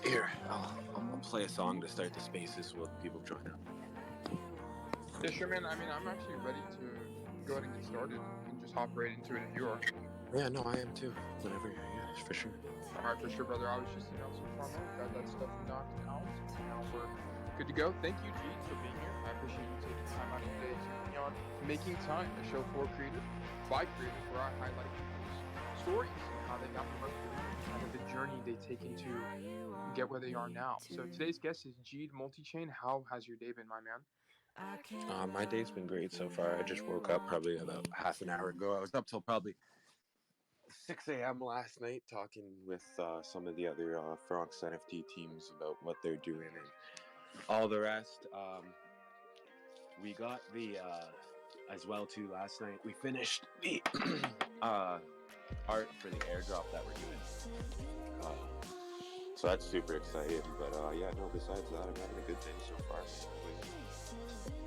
Here, I'll play a song to start the spaces while people join up. Yeah, sure, man. I mean, I'm actually ready to go ahead and get started. We can just hop right into it if you are. Yeah, no, I am too. Whenever, yeah, for sure. All right, for sure, brother. I was just, so far, man, got that stuff knocked out. Now we're good to go. Thank you, G, for being here. I appreciate you taking time out of your day to be on Making Time, a show for creators, by creators, where I highlight people's stories and how they got from where they're at, kind of the journey they taken to get where they are now. So today's guest is G Multichain. How has your day been, my man? My day's been great so far. I just woke up probably about half an hour ago. I was up till probably 6 a.m. last night talking with some of the other Fronx NFT teams about what they're doing and all the rest. We got the, as well too, last night, we finished the art for the airdrop that we're doing. So that's super exciting. But yeah, no, besides that, I'm having a good day so far.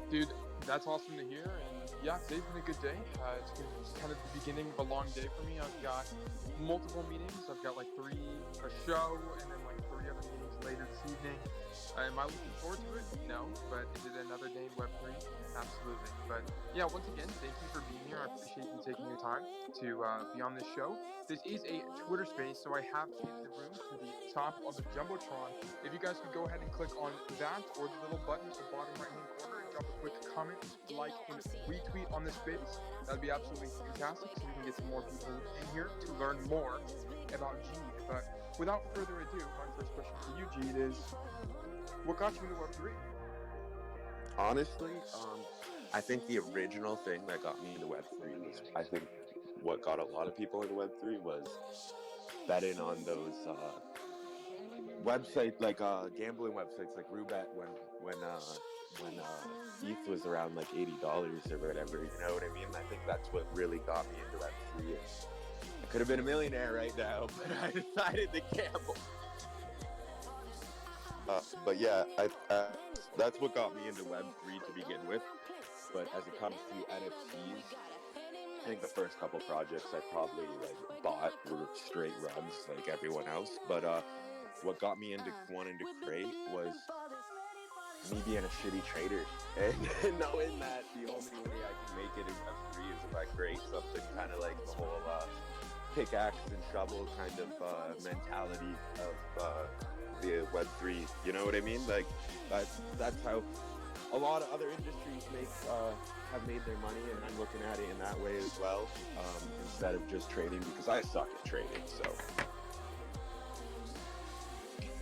Dude, that's awesome to hear. And yeah, today's been a good day. It's kind of the beginning of a long day for me. I've got multiple meetings. I've got like a show, and then like 3 other meetings later this evening. Am I looking forward to it? No. But is it another day in Web3? Absolutely. But yeah, once again, thank you for being here. I appreciate you taking your time to be on this show. This is a Twitter space, so I have pinned the room to the top of the Jumbotron. If you guys could go ahead and click on that or the little button at the bottom right-hand corner and drop a quick comment, like, and retweet on this space, that'd be absolutely fantastic, so we can get some more people in here to learn more about Jeed. But without further ado, my first question for you, Jeed, is what got you into Web3? Honestly, I think the original thing that got me into Web3 was, I think what got a lot of people into Web3 was betting on those websites, like gambling websites like Roobet when ETH was around like $80 or whatever, you know what I mean? I think that's what really got me into Web3. I could have been a millionaire right now, but I decided to gamble. But yeah, that's what got me into Web3 to begin with. But as it comes to NFTs, I think the first couple projects I probably bought were straight rugs like everyone else. But what got me into wanting to create was me being a shitty trader and knowing that the only way I can make it in Web3 is if I create something kind of like the whole pickaxe and shovel kind of mentality of the Web3. You know what I mean? Like that's how a lot of other industries have made their money, and I'm looking at it in that way as well, instead of just trading, because I suck at trading. So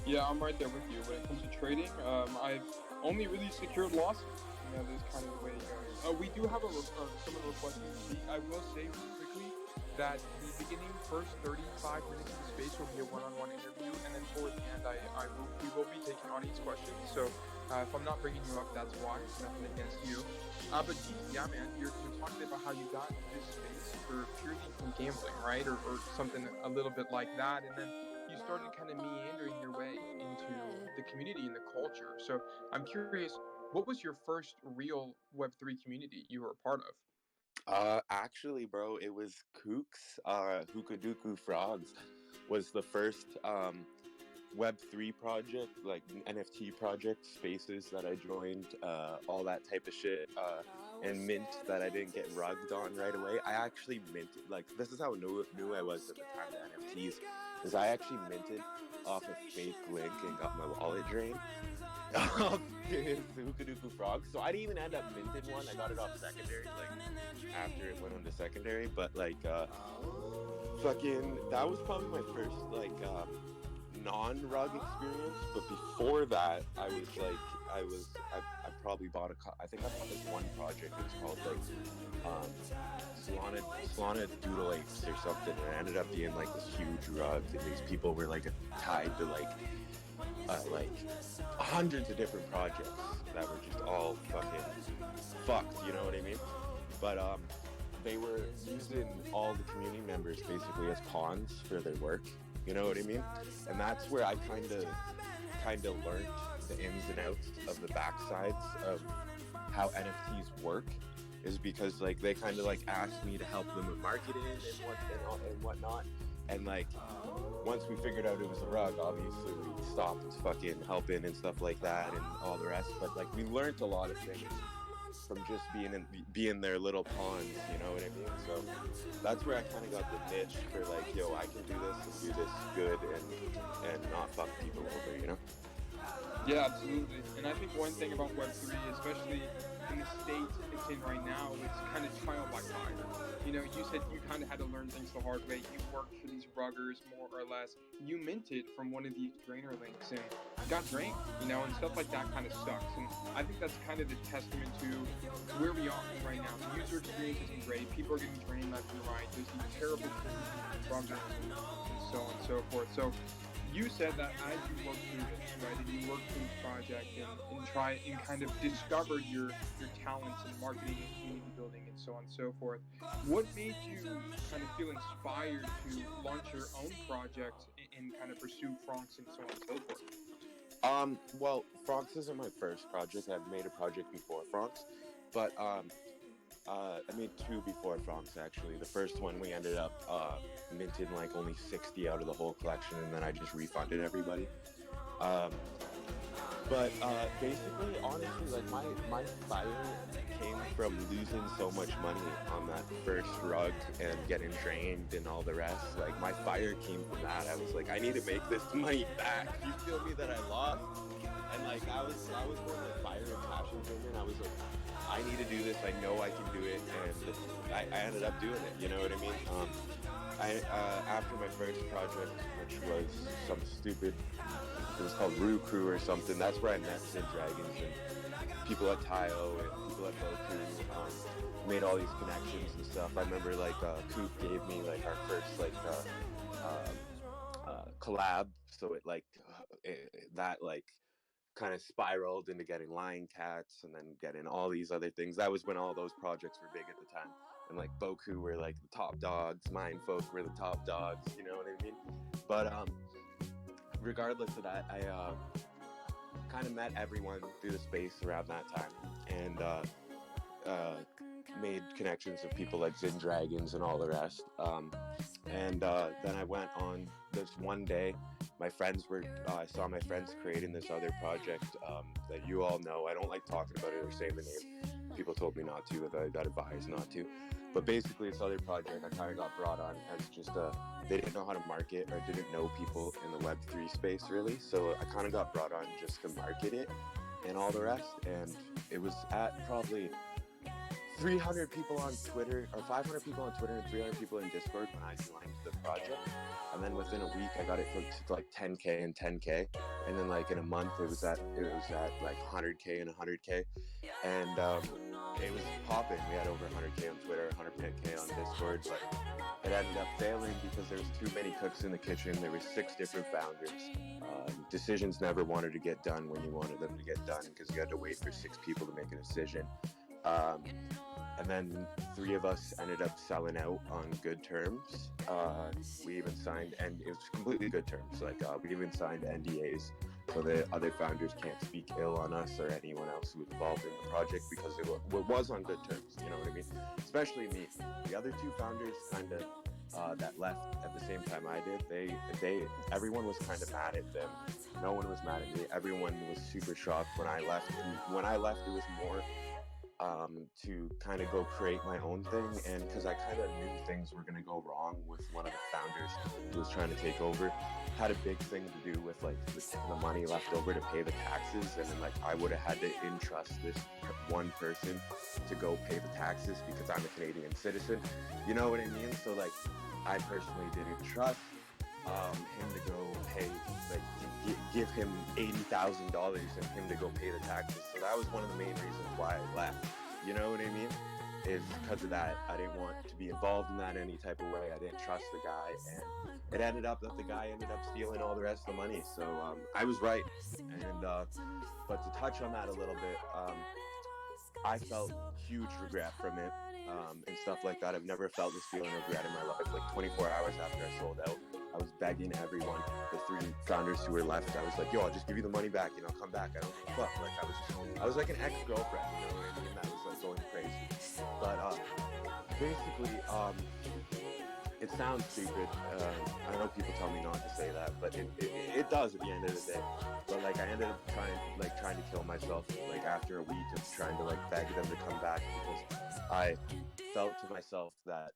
yeah, I'm right there with you. When it comes to trading, I've only really secured losses. This is kind of the way it goes. We do have someone requesting to speak. I will say really quickly that the beginning first 35 minutes of the space will be a one-on-one interview, and then toward the end, we will be taking audience questions. So if I'm not bringing you up, that's why. It's nothing against you. But yeah, man, you're talking about how you got into this space for purely from gambling, right, or something a little bit like that, and then you started kind of meandering your way into the community and the culture. So I'm curious, what was your first real Web3 community you were a part of? Actually, bro, it was Kooks. Hookadookoo Frogs was the first Web3 project, like NFT project, spaces that I joined, all that type of shit, and mint that I didn't get rugged on right away. I actually minted, like, this is how new I was at the time of NFTs, is I actually minted off a fake link and got my wallet drained. Hookadookoo Frogs. So I didn't even end up minting one. I got it off secondary, like after it went into secondary. But like, fucking, that was probably my first like non-rug experience. But before that, I probably bought I think I bought this one project. It was called like Solana Doodle Apes or something. And it ended up being like this huge rug, and these people were like tied to like hundreds of different projects that were just all fucking fucked, you know what I mean? But they were using all the community members basically as pawns for their work, you know what I mean? And that's where I kind of learned the ins and outs of the backsides of how NFTs work, is because like they kind of like asked me to help them with marketing and whatnot, and like once we figured out it was a rug, obviously we stopped fucking helping and stuff like that and all the rest. But like we learned a lot of things from just being their little pawns, you know what I mean? So that's where I kind of got the niche for like, yo, I can do this and do this good and not fuck people over, you know? Yeah, absolutely. And I think one thing about Web3, especially in the state it's in right now, it's kind of trial by fire. You know, you said you kind of had to learn things the hard way. You worked for these ruggers, more or less. You minted from one of these drainer links and got drained, you know, and stuff like that kind of sucks. And I think that's kind of the testament to where we are right now. The user experience isn't great. People are getting drained left and right. There's these terrible ruggers and so on and so forth. So you said that as you worked through this, right, and you worked through this project and try and kind of discovered your talents in marketing and community building and so on and so forth, what made you kind of feel inspired to launch your own project and kind of pursue Franx and so on and so forth? Well, Franx isn't my first project. I've made a project before Franx, but I made two before Franx actually. The first one we ended up minting like only 60 out of the whole collection, and then I just refunded everybody. But basically, honestly, like my fire came from losing so much money on that first rug and getting drained and all the rest. Like my fire came from that. I was like, I need to make this money back. You feel me that I lost? And like I was more like fire and passion driven. I was like, I need to do this. I know I can do it, and I ended up doing it. You know what I mean? After my first project, which was some stupid, it was called Rue Crew or something. That's where I met Sid Dragons and people at Tayo and people at Boku. Made all these connections and stuff. I remember like Coop gave me like our first like collab, so it like that like kind of spiraled into getting Lion Cats and then getting all these other things. That was when all those projects were big at the time. And like Boku were like the top dogs, Mindfolk were the top dogs, you know what I mean? But regardless of that, I kind of met everyone through the space around that time and made connections with people like Zin Dragons and all the rest. And then I went on this one day. My friends were, I saw my friends creating this other project that you all know. I don't like talking about it or saying the name. People told me not to, I got advised not to. But basically, this other project I kind of got brought on as just they didn't know how to market or didn't know people in the Web3 space really. So I kind of got brought on just to market it and all the rest. And it was at probably 300 people on Twitter, or 500 people on Twitter and 300 people in Discord when I joined the project. And then within a week, I got it to like 10K and 10K. And then like in a month, it was at like 100K and 100K. And it was popping. We had over 100K on Twitter, 100K on Discord, but it ended up failing because there was too many cooks in the kitchen. There were 6 different founders. Decisions never wanted to get done when you wanted them to get done because you had to wait for 6 people to make a decision. And then 3 of us ended up selling out on good terms. We even signed, and it was completely good terms. Like we even signed NDAs so the other founders can't speak ill on us or anyone else who was involved in the project because it was on good terms. You know what I mean? Especially me. The other 2 founders kind of that left at the same time I did. Everyone was kind of mad at them. No one was mad at me. Everyone was super shocked when I left. And when I left, it was more to kind of go create my own thing, and because I kind of knew things were going to go wrong with one of the founders who was trying to take over. Had a big thing to do with like the money left over to pay the taxes, and then like I would have had to entrust this one person to go pay the taxes because I'm a Canadian citizen, you know what I mean? So like I personally didn't trust him to go pay, like give him $80,000 and him to go pay the taxes. So that was one of the main reasons why I left. You know what I mean? Is because of that. I didn't want to be involved in that any type of way. I didn't trust the guy, and it ended up that the guy ended up stealing all the rest of the money. So I was right. And but to touch on that a little bit, I felt huge regret from it and stuff like that. I've never felt this feeling of regret in my life. Like 24 hours after I sold out, I was begging everyone, the 3 founders who were left. I was like, yo, I'll just give you the money back, you know, come back. I don't give a fuck. Like I was like an ex-girlfriend, you know what I mean? That was like going crazy. But basically, it sounds stupid. I know people tell me not to say that, but it does at the end of the day. But like I ended up trying to kill myself like after a week of trying to like beg them to come back because I felt to myself that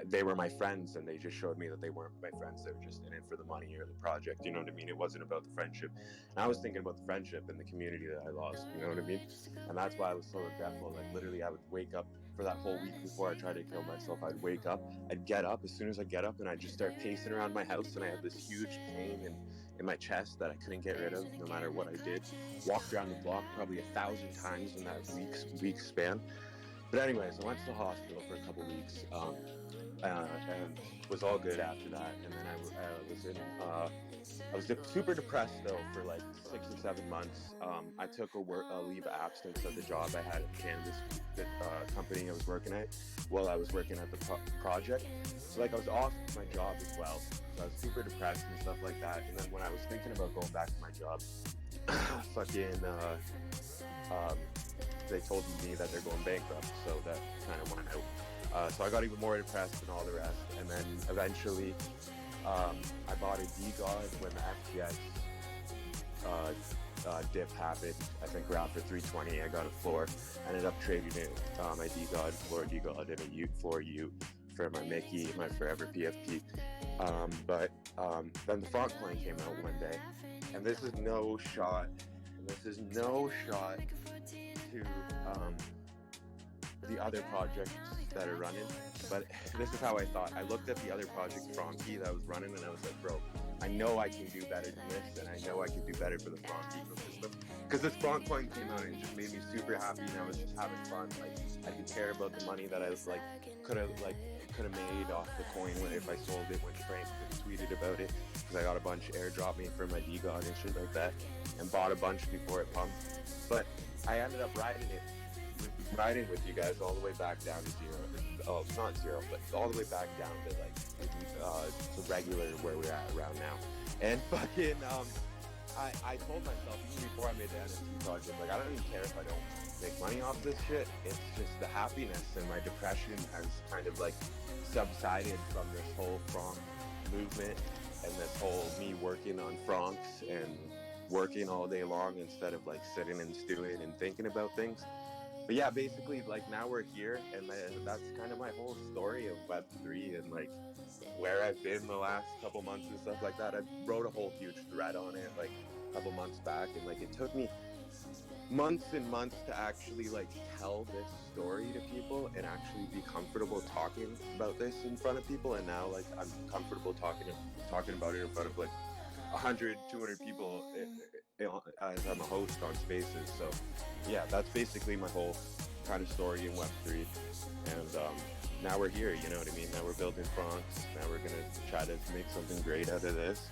they were my friends, and they just showed me that they weren't my friends. They were just in it for the money or the project. You know what I mean? It wasn't about the friendship. And I was thinking about the friendship and the community that I lost. You know what I mean? And that's why I was so regretful. Like literally, I would wake up for that whole week before I tried to kill myself. I'd wake up, I'd get up as soon as I get up, and I'd just start pacing around my house. And I had this huge pain in my chest that I couldn't get rid of, no matter what I did. Walked around the block probably 1,000 times in that week span. But anyways, I went to the hospital for a couple weeks. And was all good after that. And then I was super depressed though for like 6 or 7 months. I took a leave of absence at the job I had at the cannabis company I was working at while I was working at the project. So like I was off my job as well. So I was super depressed and stuff like that. And then when I was thinking about going back to my job, they told me that they're going bankrupt. So that kind of went out. So I got even more depressed than all the rest, and then eventually I bought a D-God when the FTX dip happened. I think around for 320. I got a floor. Ended up trading it, my D-God floor D-God and a Ute floor Ute for my Mickey, my Forever PFP. But then the Franc coin came out one day, and this is no shot to the other projects that are running, but this is how I thought. I looked at the other project, Frankie, that was running, and I was like, bro, I know I can do better than this, and I know I can do better for the Franc ecosystem. Because this Franc coin came out and it just made me super happy, and I was just having fun. Like, I didn't care about the money that I was like could have made off the coin if I sold it when Frank tweeted about it, because I got a bunch airdrop me for my D-God and shit like that, and bought a bunch before it pumped. But I ended up riding with you guys all the way back down to zero. Oh, not zero, but all the way back down to like to regular where we're at around now. And fucking I told myself even before I made the NFT project, like I don't even care if I don't make money off this shit. It's just the happiness, and my depression has kind of like subsided from this whole Franc movement and this whole me working on Francs and working all day long instead of like sitting and stewing and thinking about things. But yeah, basically, like now we're here, and that's kind of my whole story of Web3 and like where I've been the last couple months and stuff like that. I wrote a whole huge thread on it like a couple months back, and like it took me months and months to actually like tell this story to people and actually be comfortable talking about this in front of people. And now like I'm comfortable talking about it in front of like 100, 200 people as I'm a host on Spaces. So yeah, that's basically my whole kind of story in Web3. And now we're here, you know what I mean? Now we're building Francs. Now we're going to try to make something great out of this.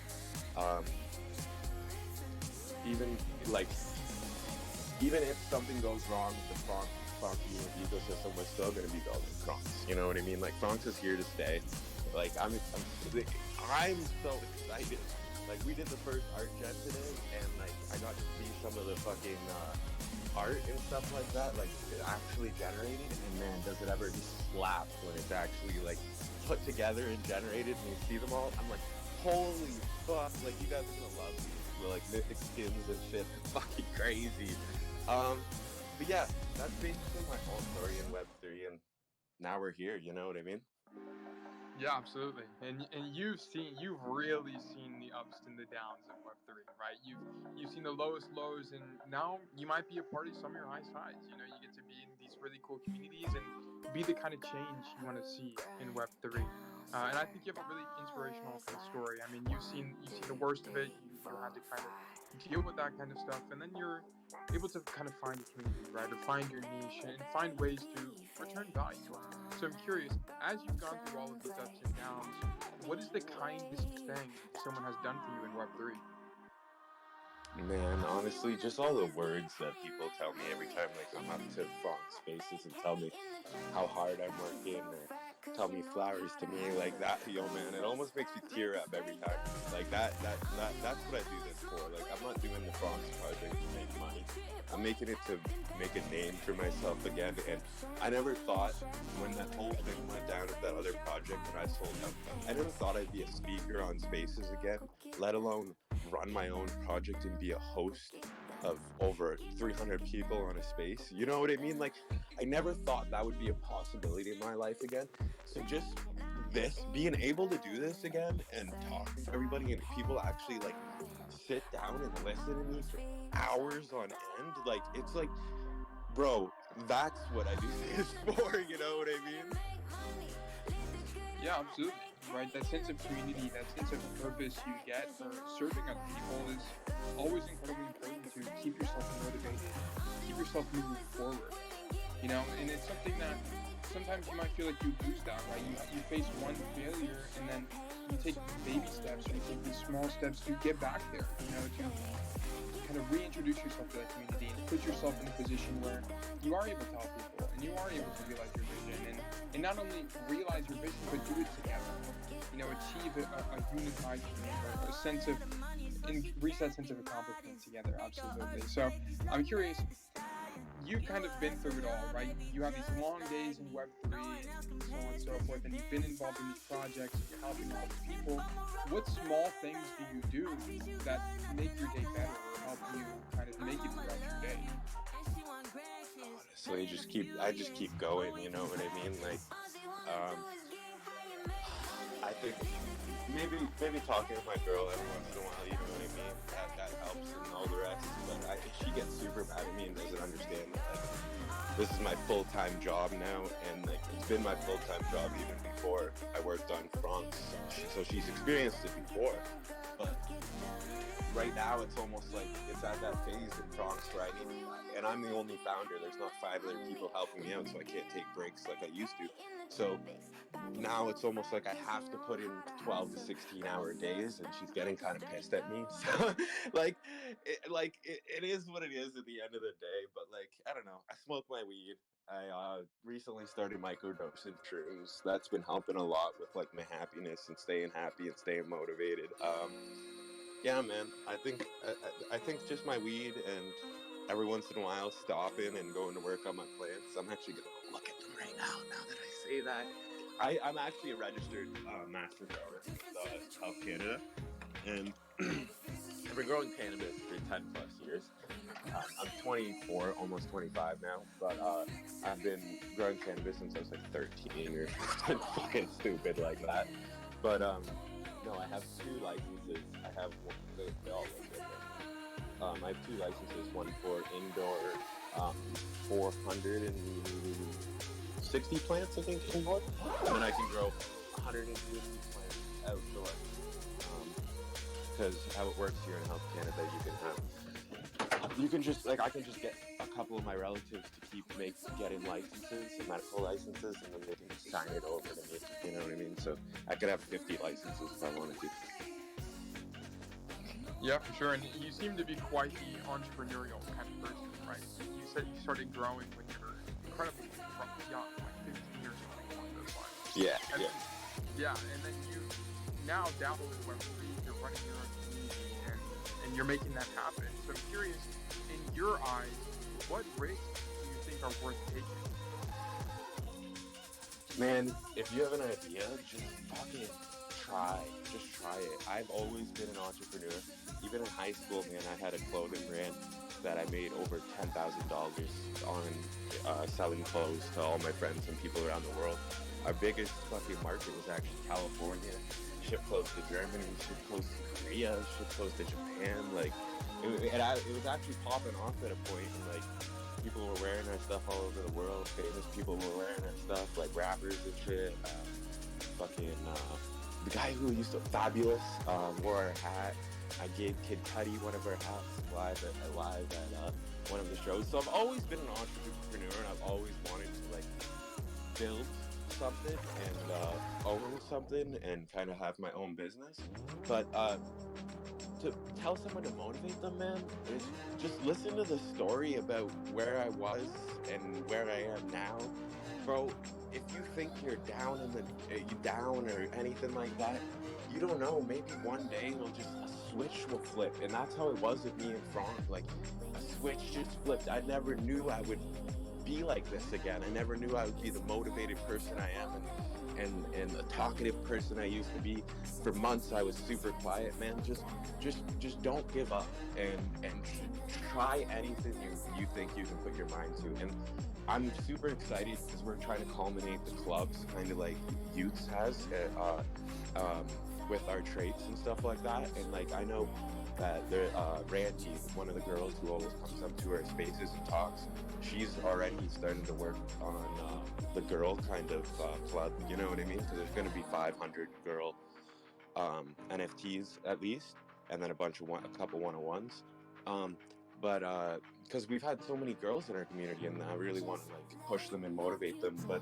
Even if something goes wrong with the Franc ecosystem, we're still going to be building Francs. You know what I mean? Like Francs is here to stay. Like I'm so excited. Like we did the first art gen today, and like I got to see some of the fucking art and stuff like that. Like it actually generated, and man, does it ever just slap when it's actually like put together and generated, and you see them all. I'm like, holy fuck! Like you guys are gonna love these. We're like mythic skins and shit. It's fucking crazy. But yeah, that's basically my whole story in Web3, and now we're here. You know what I mean? Yeah, absolutely. And you've really seen the ups and the downs of Web3, right? You've seen the lowest lows, and now you might be a part of some of your highest highs. You know, you get to be in these really cool communities and be the kind of change you want to see in Web3. And I think you have a really inspirational kind of story. I mean, you've seen the worst of it. You had to kind of deal with that kind of stuff, and then you're able to kind of find a community, right, or find your niche and find ways to return value to it. So I'm curious, as you've gone through all of these ups and downs, what is the kindest thing someone has done for you in Web3? Man, honestly, just all the words that people tell me every time they come up to Franc Spaces and tell me how hard I'm working, or tell me flowers to me like that. Yo, man, it almost makes me tear up every time. Like that's what I do this for. Like I'm not doing the Franc project to make money. I'm making it to make a name for myself again. And I never thought when that whole thing went down with that other project that I sold out, I never thought I'd be a speaker on Spaces again, let alone run my own project and be a host of over 300 people on a space. You know what I mean? Like, I never thought that would be a possibility in my life again. So just being able to do this again and talk to everybody and people actually like sit down and listen to me for hours on end, like, it's like, bro, that's what I do this for, you know what I mean? Yeah, absolutely. Right, that sense of community, that sense of purpose you get for serving other people is always incredibly important to keep yourself motivated, keep yourself moving forward. You know, and it's something that sometimes you might feel like you lose that, right? You face one failure and then you take baby steps, or you take these small steps to get back there, you know, to kind of reintroduce yourself to that community and put yourself in a position where you are able to help people and you are able to realize your vision and not only realize your vision, but do it together. You know, achieve a unified dream, or a sense of, and reach that sense of accomplishment together, absolutely. So I'm curious, you've kind of been through it all, right? You have these long days in Web3 and so on and so forth, and you've been involved in these projects, and you're helping other people. What small things do you do that make your day better or help you kind of make it throughout your day? Honestly, I just keep going, you know what I mean? Like, I think maybe talking with my girl every once in a while, you know what I mean? That helps and all the rest. But she gets super mad at me and doesn't understand that, like, this is my full-time job now, and like it's been my full-time job even before I worked on France. So she's experienced it before, but right now it's almost like it's at that phase in France where I need, and I'm the only founder. There's not 5 other people helping me out, so I can't take breaks like I used to. So now it's almost like I have to put in 12 to 16-hour days, and she's getting kind of pissed at me. So like it is what it is at the end of the day. But like, I don't know, I smoke my weed. I recently started microdosing shrooms. That's been helping a lot with like my happiness and staying happy and staying motivated. Yeah, man, I think just my weed and every once in a while stopping and going to work on my plants. I'm actually gonna look at them right now that I say that. I'm actually a registered master grower with Health Canada, and I've been growing cannabis for 10 plus years. I'm 24, almost 25 now, but I've been growing cannabis since I was like 13 or something fucking stupid like that. But no, I have 2 licenses. I have one, they all look different. I have 2 licenses, one for indoor, 460 plants, I think, indoor, and then I can grow 150 plants outdoor. Because how it works here in Health Canada, you can just, like, I can just get a couple of my relatives to keep getting licenses, medical licenses, and then they can just sign it over to me, you know what I mean? So I could have 50 licenses if I wanted to. Yeah, for sure. And you seem to be quite the entrepreneurial kind of person, right? You said you started growing when you were incredibly young, like 15 years old, along those lines. Yeah, and yeah. Yeah, and then you now dabble in Web3, you're running your own community, and you're making that happen. So I'm curious, in your eyes, what risks do you think are worth taking? Man, if you have an idea, just fucking try. Just try it. I've always been an entrepreneur. Even in high school, man, I had a clothing brand that I made over $10,000 on selling clothes to all my friends and people around the world. Our biggest fucking market was actually California. Shipped clothes to Germany, shipped clothes to Korea, shipped clothes to Japan. Like, it was actually popping off at a point, and like, people were wearing our stuff all over the world. Famous people were wearing our stuff, like rappers and shit. The guy who used to Fabulous wore our hat. I gave Kid Cudi one of our hats live at one of the shows. So I've always been an entrepreneur, and I've always wanted to like build something and own something and kind of have my own business. But to tell someone to motivate them, man, is just listen to the story about where I was and where I am now, bro. If you think you're down or anything like that, you don't know. Maybe one day a switch will flip, and that's how it was with me and Franck. Like, a switch just flipped. I never knew I would be like this again. I never knew I would be the motivated person I am, and the talkative person I used to be. For months I was super quiet, man. Just don't give up, and try anything you think you can put your mind to. And I'm super excited because we're trying to culminate the clubs, kind of like Youths has, with our traits and stuff like that. And like, I know that Randy, one of the girls who always comes up to our spaces and talks, she's already starting to work on the girl kind of club, you know what I mean? Because there's going to be 500 girl NFTs at least, and then a couple one-on-ones. But because we've had so many girls in our community, and I really want to like push them and motivate them. But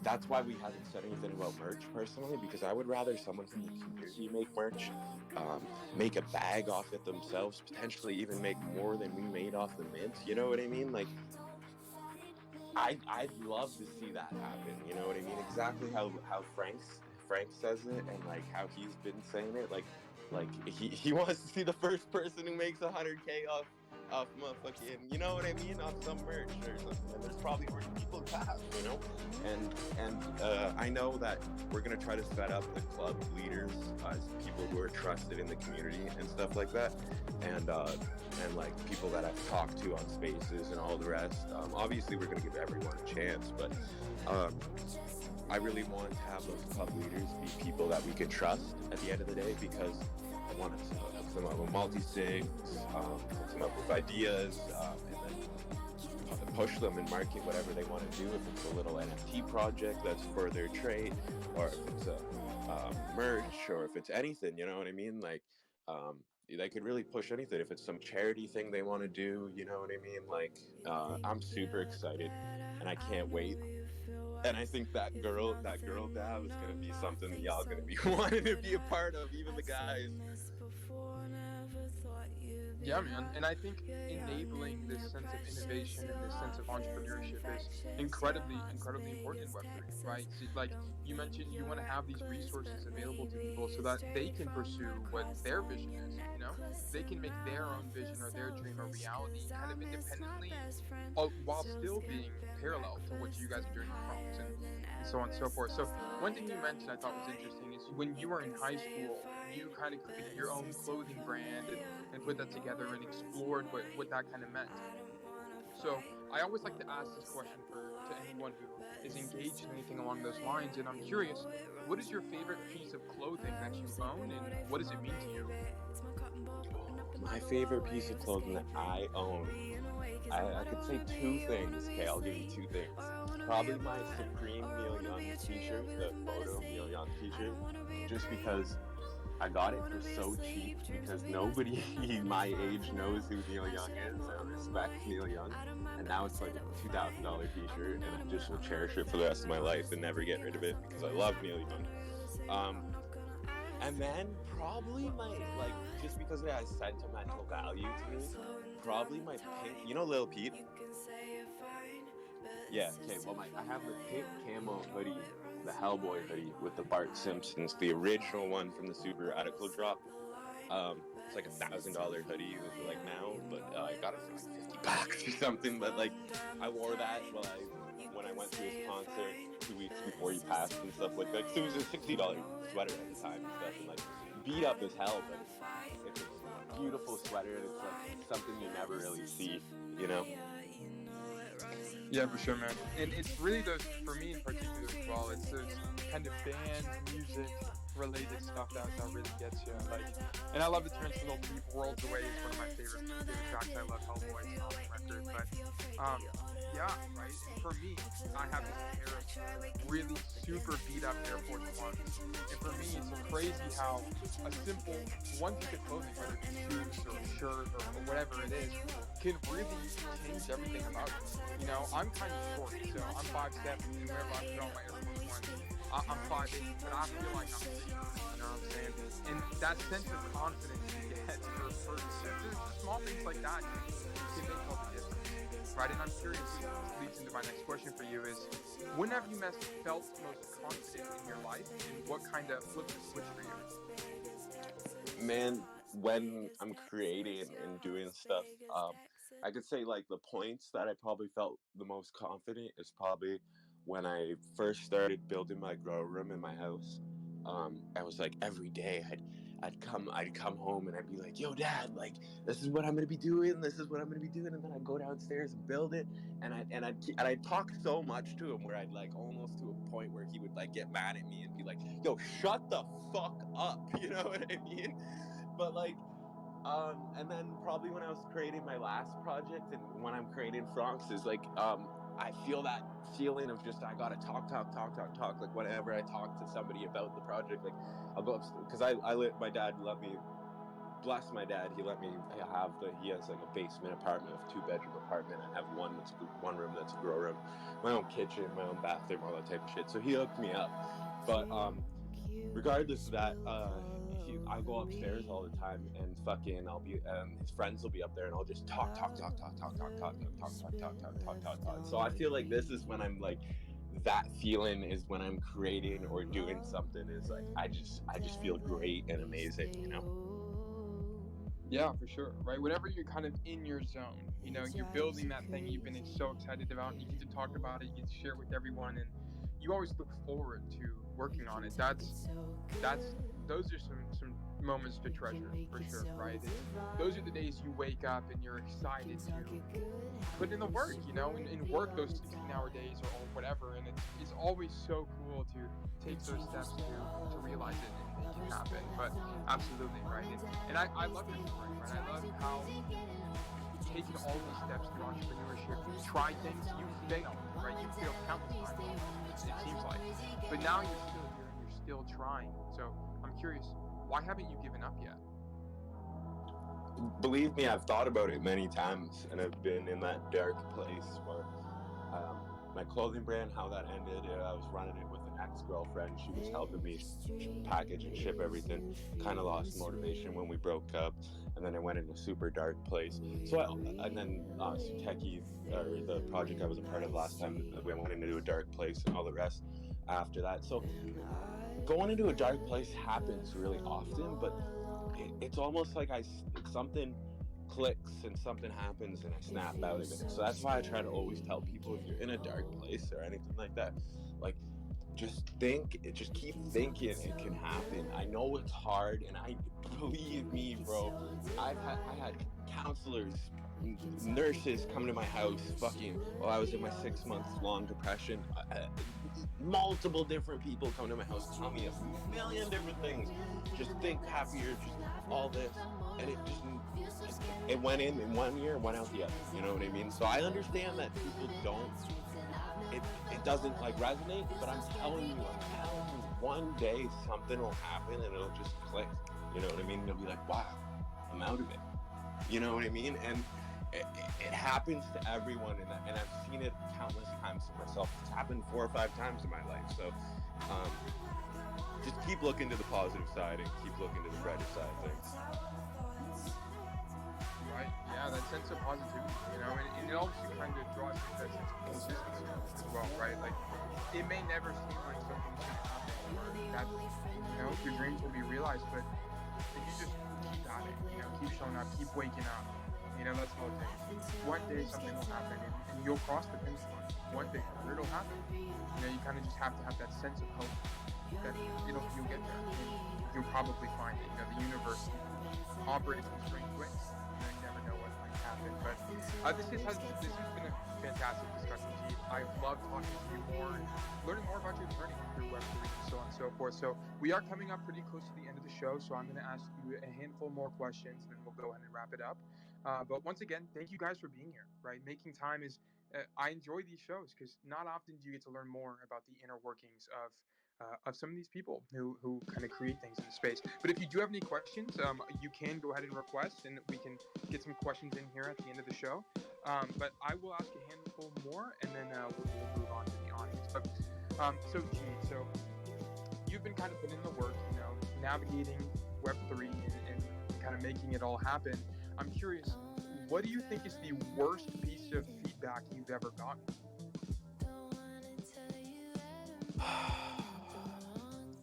that's why we haven't said anything about merch personally, because I would rather someone from the community make merch, make a bag off it themselves, potentially even make more than we made off the mint. You know what I mean? Like, I'd love to see that happen. You know what I mean? Exactly how Frank says it, and like how he's been saying it. Like he wants to see the first person who makes 100K off motherfucking, you know what I mean, off some merch or something. And there's probably already people who have, you know. And I know that we're gonna try to set up the club leaders as people who are trusted in the community and stuff like that, and like people that I've talked to on spaces and all the rest. Obviously we're gonna give everyone a chance, but I really want to have those club leaders be people that we can trust at the end of the day, because I want to hook them up with multi-sigs, hook them up with ideas, and then push them and market whatever they want to do. If it's a little NFT project that's for their trade, or if it's a merch, or if it's anything, you know what I mean? Like, they could really push anything. If it's some charity thing they want to do, you know what I mean? Like, I'm super excited, and I can't wait. And I think that girl dab is gonna be something that y'all gonna be wanting to be a part of, even the guys. Yeah, man. And I think enabling this sense of innovation and this sense of entrepreneurship is incredibly important in Web3, right? So, like you mentioned, you want to have these resources available to people so that they can pursue what their vision is, you know? They can make their own vision or their dream a reality kind of independently, while still being parallel to what you guys are doing in Prompt and so on and so forth. So one thing you mentioned I thought was interesting is when you were in high school, you kind of created your own clothing brand and put that together and explored what that kind of meant. So I always like to ask this question to anyone who is engaged in anything along those lines, and I'm curious, what is your favorite piece of clothing that you own, and what does it mean to you? My favorite piece of clothing that I own, I could say two things. Okay, I'll give you two things. Probably my Supreme Neil Young t-shirt, the photo Neil Young t-shirt, just because I got it for so cheap, because nobody my age knows who Neil Young is. I respect Neil Young, and now it's like a $2,000 t-shirt, and I just will cherish it for the rest of my life and never get rid of it, because I love Neil Young. And then probably just because it has sentimental value to me, probably my pink, you know Lil Peep? Yeah, okay, well I have the pink camo hoodie, the Hellboy hoodie with the Bart Simpsons, the original one from the Super Radical drop. It's like $1,000 hoodie like now, but I got it for like $50 or something. But like, I wore that when I went to his concert 2 weeks before he passed and stuff like that. So it was a $60 sweater at the time and stuff, and like beat up as hell, but it's a beautiful sweater, and it's like something you never really see, you know. Yeah, for sure, man. And it's really those, for me in particular as well, it's those kind of band music related stuff that really gets you. Like, and I love the Terrence Little Peep Worlds Away is one of my favorite tracks. I love Hellboy, it's on the record. But yeah, right. And for me, I have this pair of really super beat up Air Force Ones. And for me, it's crazy how a simple one piece of clothing, whether it's shoes or a shirt or whatever it is, can really change everything about you. You know, I'm kind of short, so I'm 5'7", and whenever I put on my Air Force Ones, I'm 5'8", but I feel like I'm 6', you know what I'm saying? And that sense of confidence you get for just small things like that can make all the difference, right? And I'm curious, this leads into my next question for you is, when have you felt most confident in your life, and what kind of flipped the switch for you? Man, when I'm creating and doing stuff, I could say like the points that I probably felt the most confident is probably when I first started building my grow room in my house. I was like every day I'd come home and I'd be like, "Yo, Dad, like this is what I'm gonna be doing. This is what I'm gonna be doing," and then I'd go downstairs and build it, and I'd talk so much to him where I'd like almost to a point where he would like get mad at me and be like, "Yo, shut the fuck up," you know what I mean? But like, and then probably when I was creating my last project and when I'm creating Francs is like, I feel that feeling of just I gotta talk. Like whenever I talk to somebody about the project, like I'll go upstairs because my dad let me, bless my dad, he let me have he has like a basement apartment, a 2-bedroom apartment. I have one room that's a grow room, my own kitchen, my own bathroom, all that type of shit. So he hooked me up, but regardless of that, I go upstairs all the time and fucking his friends will be up there and I'll just talk. So I feel like this is when I'm like, that feeling is when I'm creating or doing something is like I just feel great and amazing, you know? Yeah, for sure, right? Whenever you're kind of in your zone, you're building that thing you've been so excited about, and you get to talk about it, you get to share it with everyone, and you always look forward to working on it. That's those are some moments to treasure for sure, right? And those are the days you wake up and you're excited to put in the work, and work those 16-hour days or whatever. And it's always so cool to take those steps to realize it and make it happen. But absolutely, right? And I love your story, right? I love how you've taken all these steps through entrepreneurship. You've tried things, you've failed, right? You've failed countless times, it seems like. But now you're still here and you're still trying. So I'm curious, why haven't you given up yet? Believe me, I've thought about it many times and I've been in that dark place where my clothing brand, how that ended, I was running it with an ex-girlfriend. She was helping me package and ship everything. Kind of lost motivation when we broke up, and then I went in a super dark place. And then Suteki, or the project I was a part of last time, we went into a dark place and all the rest after that. So going into a dark place happens really often, but it's almost like something clicks and something happens and I snap out of it. So that's why I try to always tell people, if you're in a dark place or anything like that, like just keep thinking it can happen. I know it's hard, and I believe me, bro. I had counselors, nurses come to my house fucking while I was in my 6 month long depression. Multiple different people come to my house, tell me a million different things. Just think happier, just all this, and it went in 1 year, went out the other. You know what I mean? So I understand that people don't. It doesn't like resonate, but I'm telling you, one day something will happen and it'll just click. You know what I mean? It'll be like, wow, I'm out of it. You know what I mean? And it happens to everyone, and I've seen it countless times to myself. It's happened 4 or 5 times in my life. So just keep looking to the positive side and keep looking to the brighter side of things. Right? Yeah, that sense of positivity, and it also kind of draws that sense of consistency as well, right? Like, it may never seem like something's going to happen or that, your dreams will be realized, but if you just keep at it, keep showing up, keep waking up, that's the whole thing. One day something will happen and you'll cross the finish line. One day, or it'll happen. You kind of just have to have that sense of hope that you'll get there. You'll probably find it. The universe operates in strange ways. You never know what might happen. But this has been a fantastic discussion, G. I've loved talking to you more and learning more about your journey through Web3 and so on and so forth. So we are coming up pretty close to the end of the show. So I'm going to ask you a handful more questions and then we'll go ahead and wrap it up. But once again, thank you guys for being here, right? Making time is, I enjoy these shows because not often do you get to learn more about the inner workings of some of these people who kind of create things in the space. But if you do have any questions, you can go ahead and request, and we can get some questions in here at the end of the show. But I will ask a handful more, and then we'll move on to the audience. But so you've been kind of putting in the work, navigating Web3 and kind of making it all happen. I'm curious, what do you think is the worst piece of feedback you've ever gotten?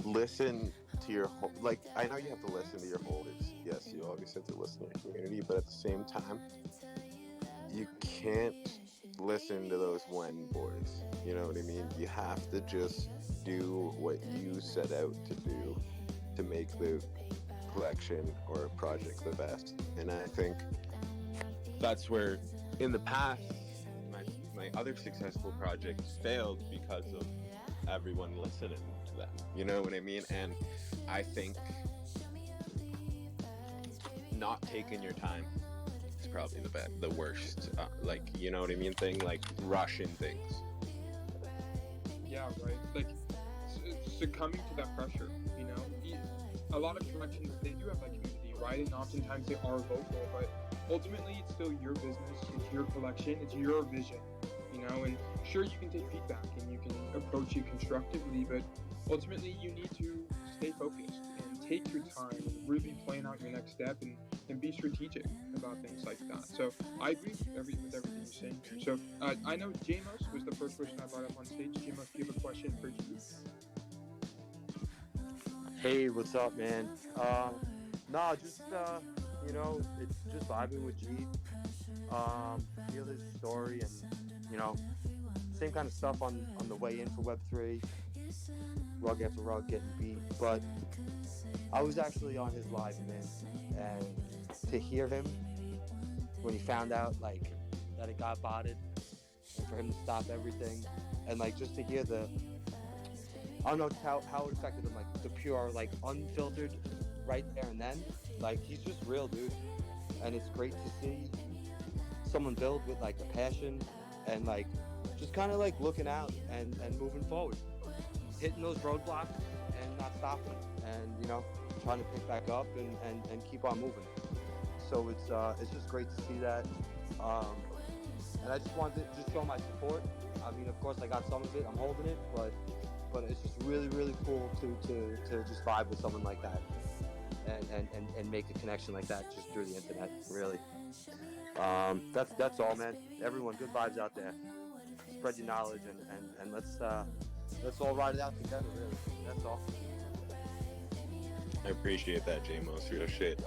Listen to your like I know you have to listen to your holders. yes, you always have to listen to your community, but at the same time, you can't listen to those when boys. You know what I mean? You have to just do what you set out to do to make the collection or project the best. And I think that's where, in the past, my other successful projects failed because of everyone listening to them. You know what I mean? And I think not taking your time is probably the worst. Like, you know what I mean? Thing like rushing things. Yeah, right. Like succumbing to that pressure. You know, a lot of collections, they do have that community, right? And oftentimes they are vocal, but ultimately it's still your business, it's your collection, it's your vision. You know, and sure, you can take feedback and you can approach it constructively, but ultimately you need to stay focused and take your time and really plan out your next step and be strategic about things like that. So I agree with everything you're saying here. So I know Jamos was the first person I brought up on stage. Jamos, do you have a question for you? Hey, what's up, man? Nah, just you know, it's just vibing with G. Feel his story, and you know, same kind of stuff on the way in for Web3. Rug after rug getting beat, but I was actually on his live, man, and to hear him when he found out like that it got botted, and for him to stop everything, and like just to hear I don't know how it affected him, like the pure, like unfiltered, right there and then. Like he's just real, dude, and it's great to see someone build with like a passion and like just kind of like looking out and moving forward, hitting those roadblocks and not stopping, and you know, trying to pick back up and keep on moving. So it's just great to see that, and I just wanted to just show my support. I mean, of course, I got some of it. I'm holding it, but it's just really, really cool to just vibe with someone like that and make a connection like that just through the internet, really. That's all, man. Everyone, good vibes out there. Spread your knowledge and let's all ride it out together, really. That's all. I appreciate that, Jamos. Real shit.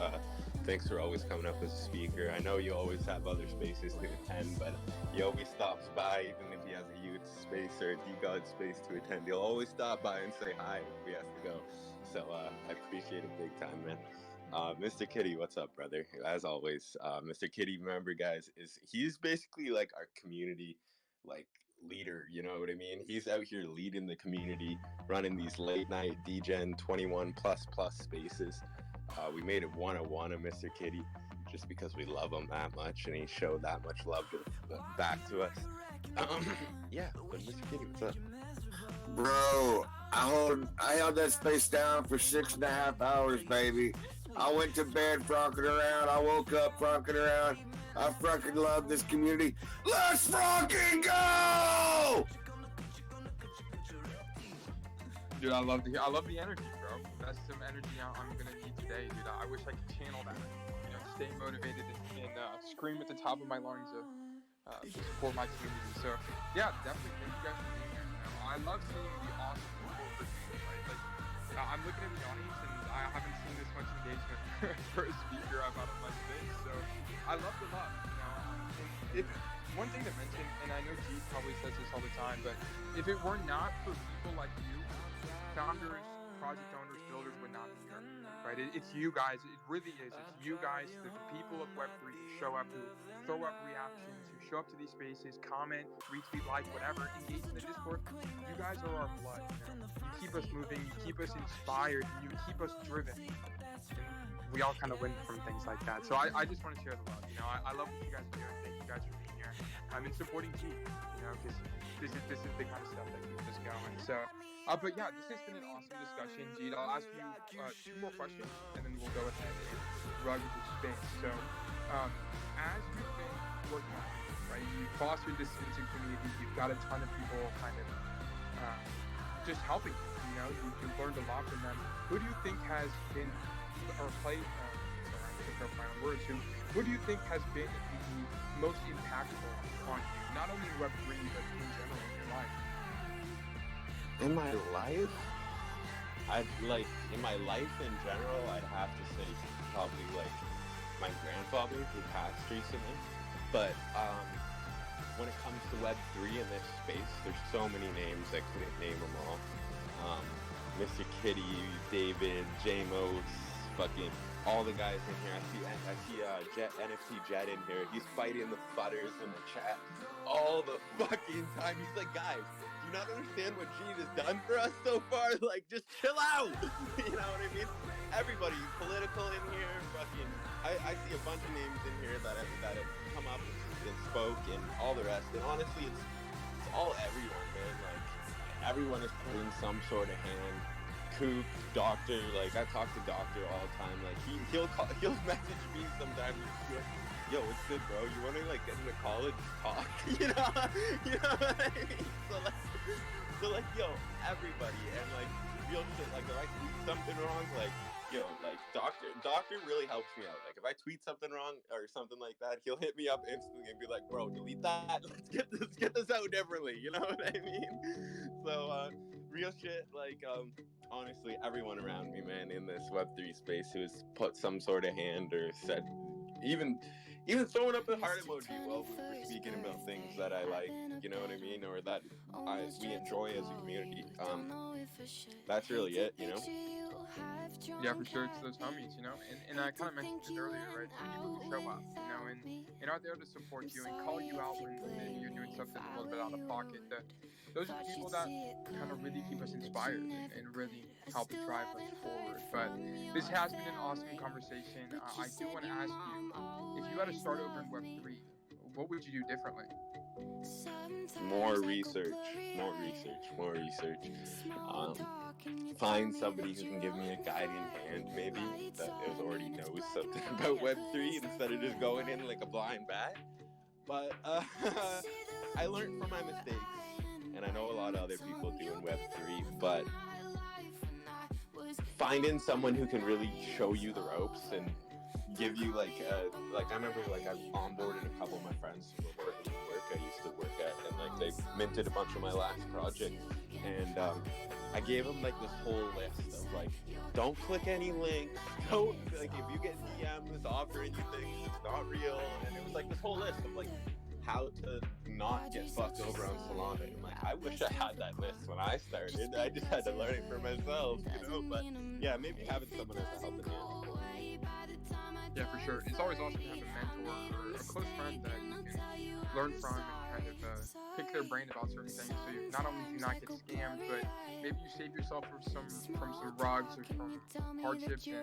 Thanks for always coming up as a speaker. I know you always have other spaces to attend, but he always stops by, even if he has a youth space or a D-God space to attend. He'll always stop by and say hi if he has to go. So I appreciate it big time, man. Mr. Kitty, what's up, brother? As always, Mr. Kitty, remember, guys, he's basically like our community, like, leader, you know what I mean? He's out here leading the community, running these late night DGen 21 plus spaces. We made it 101 of Mr. Kitty just because we love him that much and he showed that much love back to us. Yeah, but Mr. Kitty, what's up? Bro, I held that space down for 6.5 hours, baby. I went to bed frocking around. I woke up frocking around. I fucking love this community. Let's fucking go! Dude, I love the energy, bro. That's some energy I'm gonna need today, dude. I wish I could channel that. You know, stay motivated and scream at the top of my lungs to support my community. So, yeah, definitely thank you guys for being here. You know, I love seeing the awesome people for people, right? Like, I'm looking at the audience and I haven't seen this much engagement for a speaker I've had on my stage. So, I love the love. You know, and if one thing to mention, and I know G probably says this all the time, but if it were not for people like you, founders, project owners, builders would not be here, right? It's you guys. It really is. It's you guys, the people of Web3 who show up, who throw up reactions, who show up to these spaces, comment, retweet, like, whatever, engage in the Discord. You guys are our blood. You know? You keep us moving. You keep us inspired. You keep us driven. And we all kind of win from things like that. So I just want to share the love. You know, I love what you guys are doing. Thank you guys for being here. I'm in supporting G. You know, because this is the kind of stuff that keeps us going. So. But yeah, this has been an awesome discussion, Jeet. I'll ask you 2 more questions, and then we'll go ahead and rug into space. So, as you've been working on it, right, you've fostered this into community, you've got a ton of people kind of just helping you, know, you've learned a lot from them. Who do you think has been, or played, sorry, I'm going to my own words, who do you think has been the most impactful on you, not only in Web3, but in general in your life? In my life? I'd like in my life in general, I'd have to say probably like my grandfather who passed recently. But when it comes to Web3 in this space, there's so many names I couldn't name them all. Mr. Kitty, David, Jamos, fucking all the guys in here. I see Jet NFT Jet in here. He's fighting the butters in the chat all the fucking time. He's like, guys, do you not understand what Gene has done for us so far? Like, just chill out. You know what I mean? Everybody, political in here, fucking. I see a bunch of names in here that have come up and spoke and all the rest. And honestly, it's all everyone, man. Like, everyone is putting some sort of hand. Coop, Doctor, like I talk to Doctor all the time. Like he'll message me sometimes. He's like, yo, what's good, bro? You want to like get into college, talk? you know what I mean? So like, yo, everybody, and like real shit. Like if I tweet something wrong, like yo, like Doctor really helps me out. Like if I tweet something wrong or something like that, he'll hit me up instantly and be like, bro, delete that. Let's get this out differently. You know what I mean? So real shit. Like honestly, everyone around me, man, in this Web3 space who has put some sort of hand or said, even throwing up a heart emoji while we're speaking about things that I like, you know what I mean, or that we enjoy as a community. That's really it, you know? Yeah, for sure. It's those homies, you know. And I kind of mentioned it earlier, right? The people who show up, you know, and are there to support you and call you out when maybe you're doing something a little bit out of pocket. Those are the people that kind of really keep us inspired and really help drive us forward. But this has been an awesome conversation. I do want to ask you, if you had to start over in Web3, what would you do differently? More research. Find somebody who can give me a guiding hand, maybe, that already knows something about Web3 instead of just going in like a blind bat. But I learned from my mistakes, and I know a lot of other people do in Web3, but finding someone who can really show you the ropes and give you like I remember like I've onboarded a couple of my friends who were working at work I used to work at, and like they minted a bunch of my last projects, and I gave them like this whole list of like, don't click any links, don't like if you get DMs offering you things, it's not real, and it was like this whole list of like how to not get fucked over on Solana. And like, I wish I had that list when I started. I just had to learn it for myself, you know. But yeah, maybe having someone as a helping hand. Yeah, for sure. It's always awesome to have a mentor or a close friend that you can learn from and kind of pick their brain about certain things. So you not only do not get scammed, but maybe you save yourself from some rugs or from hardships and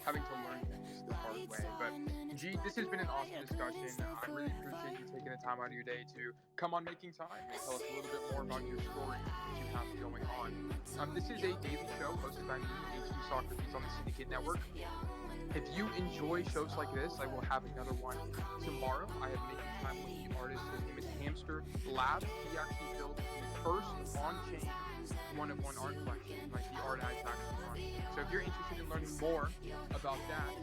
having to learn things the hard way. But G, this has been an awesome discussion. I really appreciate you taking the time out of your day to come on Making Time and tell us a little bit more about your story and what you have going on. This is a daily show hosted by me, HG Socrates, on the Syndicate Network. If you enjoy shows like this, I will have another one tomorrow. I have Making Time with the artist. His name is Hamster Labs. He actually built the first on-chain one-of-one art collection, like the art I actually on. So if you're interested in learning more about that,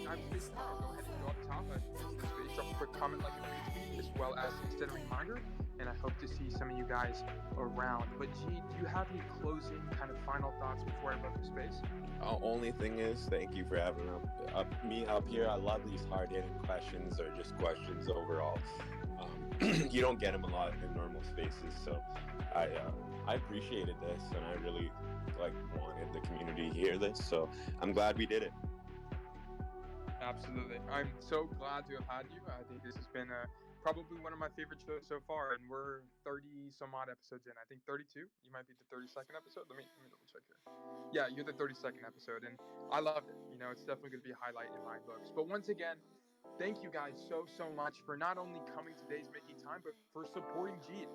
I have space tomorrow. Go ahead and go up top. Drop a quick comment, like, and retweet, as well as set a reminder. And I hope to see some of you guys around. But G, do you have any closing kind of final thoughts before I left the space? Only thing is, thank you for having me up here. I love these hard-hitting questions, or just questions overall. You don't get them a lot in normal spaces, so I appreciated this, and I really wanted the community to hear this. So I'm glad we did it. Absolutely. I'm so glad to have had you. I think this has been probably one of my favorite shows so far, and we're 30 some odd episodes in. I think 32. You might be the 32nd episode. Let me double check here. Yeah, you're the 32nd episode, and I loved it. You know, it's definitely going to be a highlight in my books. But once again, thank you guys so much for not only coming to today's Making Time, but for supporting Jeet.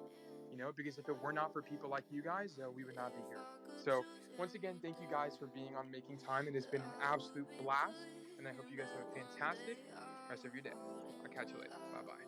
You know, because if it were not for people like you guys, we would not be here. So once again, thank you guys for being on Making Time. It has been an absolute blast, and I hope you guys have a fantastic rest of your day. I'll catch you later. Bye-bye.